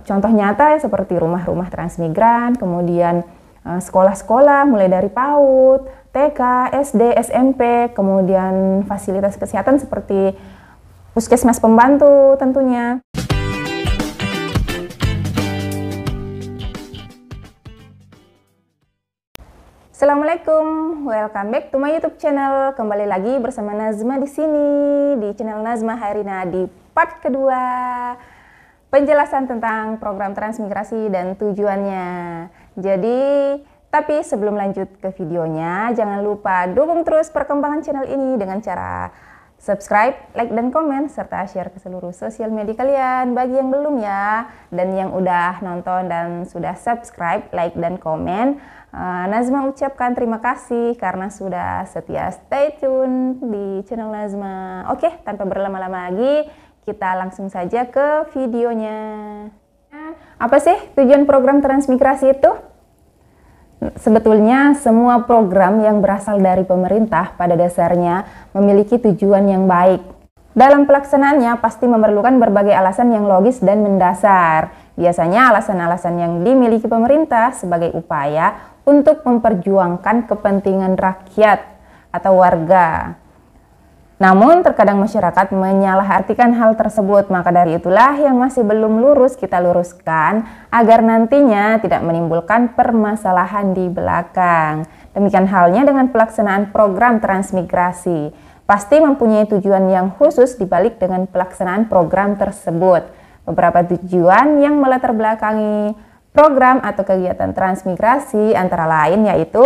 contoh nyata seperti rumah-rumah transmigran, kemudian sekolah-sekolah mulai dari PAUD, TK, SD, SMP, kemudian fasilitas kesehatan seperti puskesmas pembantu tentunya. Assalamualaikum, welcome back to my YouTube channel. Kembali lagi bersama Nazma di sini di channel Nazma Hairina di part kedua penjelasan tentang program transmigrasi dan tujuannya. Tapi sebelum lanjut ke videonya, jangan lupa dukung terus perkembangan channel ini dengan cara subscribe, like, dan komen, serta share ke seluruh sosial media kalian. Bagi yang belum ya, dan yang udah nonton dan sudah subscribe, like, dan komen, Nazma ucapkan terima kasih karena sudah setia stay tune di channel Nazma. Oke, tanpa berlama-lama lagi, kita langsung saja ke videonya. Apa sih tujuan program transmigrasi itu? Sebetulnya semua program yang berasal dari pemerintah pada dasarnya memiliki tujuan yang baik. Dalam pelaksanaannya pasti memerlukan berbagai alasan yang logis dan mendasar. Biasanya alasan-alasan yang dimiliki pemerintah sebagai upaya untuk memperjuangkan kepentingan rakyat atau warga. Namun terkadang masyarakat menyalahartikan hal tersebut, maka dari itulah yang masih belum lurus kita luruskan agar nantinya tidak menimbulkan permasalahan di belakang. Demikian halnya dengan pelaksanaan program transmigrasi. Pasti mempunyai tujuan yang khusus dibalik dengan pelaksanaan program tersebut. Beberapa tujuan yang melatar belakangi program atau kegiatan transmigrasi antara lain yaitu: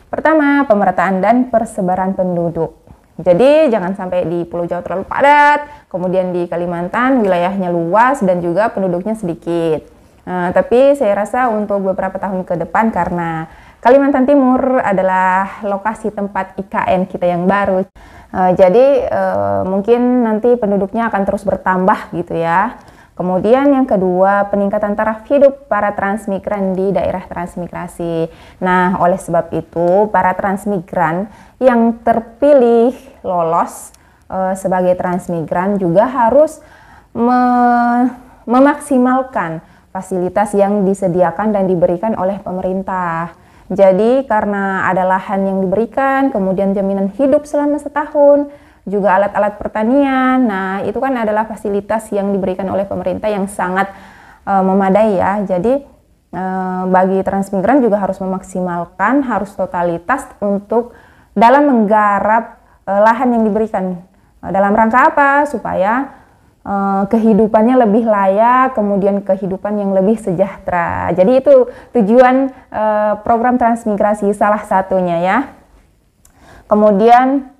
pertama, pemerataan dan persebaran penduduk. Jadi jangan sampai di Pulau Jawa terlalu padat, kemudian di Kalimantan wilayahnya luas dan juga penduduknya sedikit. Tapi saya rasa untuk beberapa tahun ke depan, karena Kalimantan Timur adalah lokasi tempat IKN kita yang baru, jadi mungkin nanti penduduknya akan terus bertambah gitu ya. Kemudian yang kedua, peningkatan taraf hidup para transmigran di daerah transmigrasi. Nah, oleh sebab itu para transmigran yang terpilih lolos sebagai transmigran juga harus memaksimalkan fasilitas yang disediakan dan diberikan oleh pemerintah. Jadi karena ada lahan yang diberikan, kemudian jaminan hidup selama setahun, juga alat-alat pertanian. Nah, itu kan adalah fasilitas yang diberikan oleh pemerintah yang sangat memadai ya. Jadi bagi transmigran juga harus memaksimalkan, harus totalitas untuk dalam menggarap lahan yang diberikan. Dalam rangka apa? Supaya kehidupannya lebih layak, kemudian kehidupan yang lebih sejahtera. Jadi itu tujuan program transmigrasi salah satunya ya. Kemudian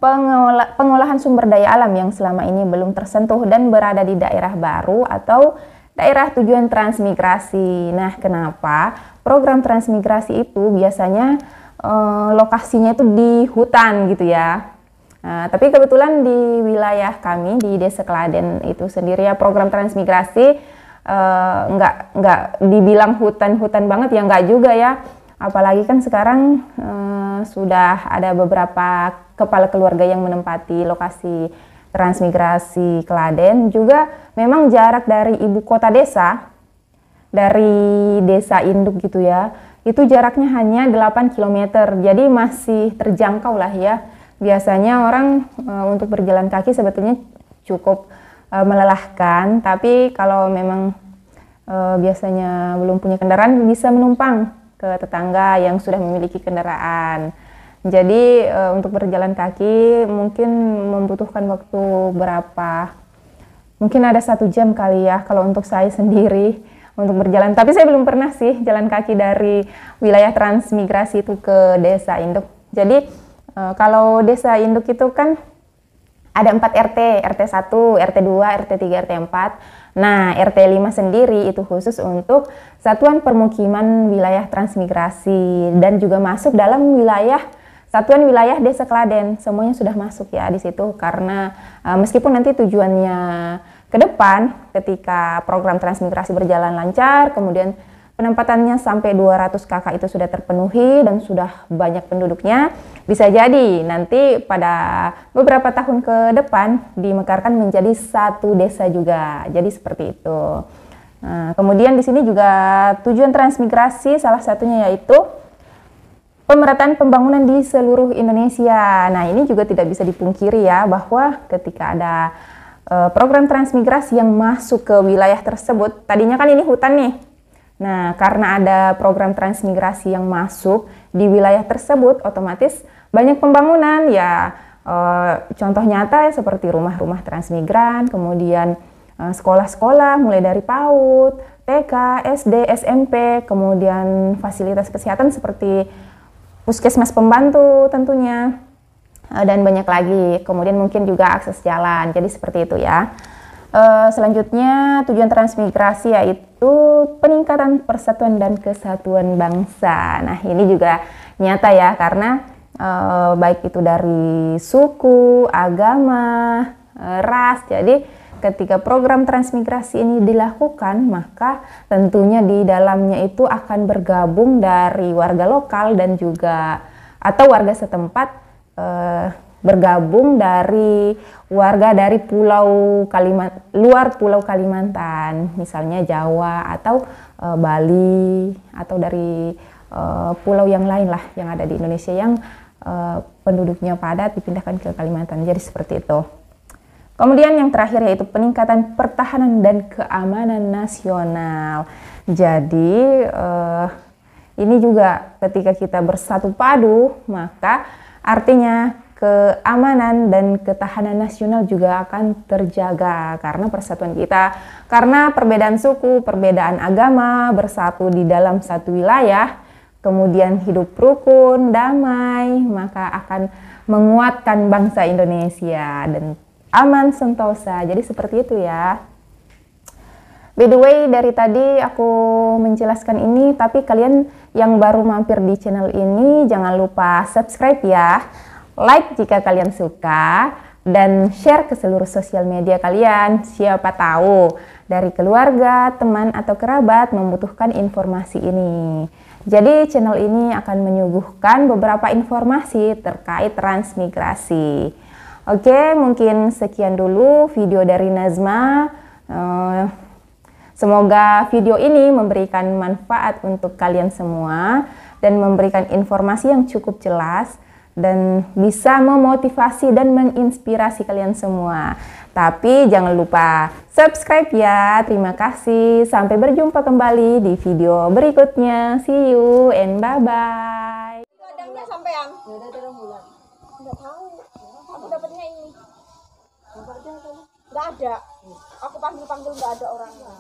pengolahan sumber daya alam yang selama ini belum tersentuh dan berada di daerah baru atau daerah tujuan transmigrasi. Nah, kenapa program transmigrasi itu biasanya lokasinya itu di hutan gitu ya. Tapi kebetulan di wilayah kami di Desa Kladen itu sendiri ya, program transmigrasi nggak dibilang hutan-hutan banget ya, nggak juga ya. Apalagi kan sekarang sudah ada beberapa kepala keluarga yang menempati lokasi transmigrasi Kladen. Juga memang jarak dari ibu kota desa, dari desa induk gitu ya, itu jaraknya hanya 8 km. Jadi masih terjangkau lah ya. Biasanya orang untuk berjalan kaki sebetulnya cukup melelahkan. Tapi kalau memang biasanya belum punya kendaraan, bisa menumpang ke tetangga yang sudah memiliki kendaraan. Jadi untuk berjalan kaki mungkin membutuhkan waktu berapa? Mungkin ada 1 jam kali ya kalau untuk saya sendiri untuk berjalan. Tapi saya belum pernah sih jalan kaki dari wilayah transmigrasi itu ke desa induk. Jadi kalau desa induk itu kan ada 4 RT, RT 1, RT 2, RT 3, RT 4. Nah, RT 5 sendiri itu khusus untuk Satuan Permukiman Wilayah Transmigrasi dan juga masuk dalam Satuan Wilayah Desa Kladen. Semuanya sudah masuk ya di situ, karena meskipun nanti tujuannya ke depan ketika program transmigrasi berjalan lancar, kemudian penempatannya sampai 200 kakak itu sudah terpenuhi dan sudah banyak penduduknya, bisa jadi nanti pada beberapa tahun ke depan dimekarkan menjadi 1 desa juga. Jadi seperti itu. Nah, kemudian di sini juga tujuan transmigrasi salah satunya yaitu pemerataan pembangunan di seluruh Indonesia. Nah, ini juga tidak bisa dipungkiri ya bahwa ketika ada program transmigrasi yang masuk ke wilayah tersebut, tadinya kan ini hutan nih. Nah, karena ada program transmigrasi yang masuk di wilayah tersebut, otomatis banyak pembangunan ya. Contoh nyata ya, seperti rumah-rumah transmigran, kemudian sekolah-sekolah mulai dari PAUD, TK, SD, SMP, kemudian fasilitas kesehatan seperti puskesmas pembantu tentunya, dan banyak lagi. Kemudian mungkin juga akses jalan, jadi seperti itu ya. Selanjutnya tujuan transmigrasi yaitu peningkatan persatuan dan kesatuan bangsa. Nah, ini juga nyata ya, karena baik itu dari suku, agama, ras. Jadi ketika program transmigrasi ini dilakukan, maka tentunya di dalamnya itu akan bergabung dari warga lokal dan juga atau warga setempat, bergabung dari warga dari luar Pulau Kalimantan, misalnya Jawa atau Bali, atau dari pulau yang lain lah yang ada di Indonesia yang penduduknya padat dipindahkan ke Kalimantan. Jadi seperti itu. Kemudian yang terakhir yaitu peningkatan pertahanan dan keamanan nasional. Jadi ini juga ketika kita bersatu padu, maka artinya keamanan dan ketahanan nasional juga akan terjaga karena persatuan kita. Karena perbedaan suku, perbedaan agama bersatu di dalam satu wilayah, kemudian hidup rukun, damai, maka akan menguatkan bangsa Indonesia dan aman sentosa. Jadi seperti itu ya. By the way, dari tadi aku menjelaskan ini, tapi kalian yang baru mampir di channel ini jangan lupa subscribe ya, like jika kalian suka, dan share ke seluruh sosial media kalian. Siapa tahu dari keluarga, teman, atau kerabat membutuhkan informasi ini. Jadi channel ini akan menyuguhkan beberapa informasi terkait transmigrasi. Oke, mungkin sekian dulu video dari Nazma. Semoga video ini memberikan manfaat untuk kalian semua dan memberikan informasi yang cukup jelas dan bisa memotivasi dan menginspirasi kalian semua. Tapi jangan lupa subscribe ya. Terima kasih. Sampai berjumpa kembali di video berikutnya. See you and bye-bye. Ladangnya sampean? Udah 3 bulan. Enggak tahu. Aku dapatnya ini. Nggak ada. Aku panggil-panggil nggak ada orangnya.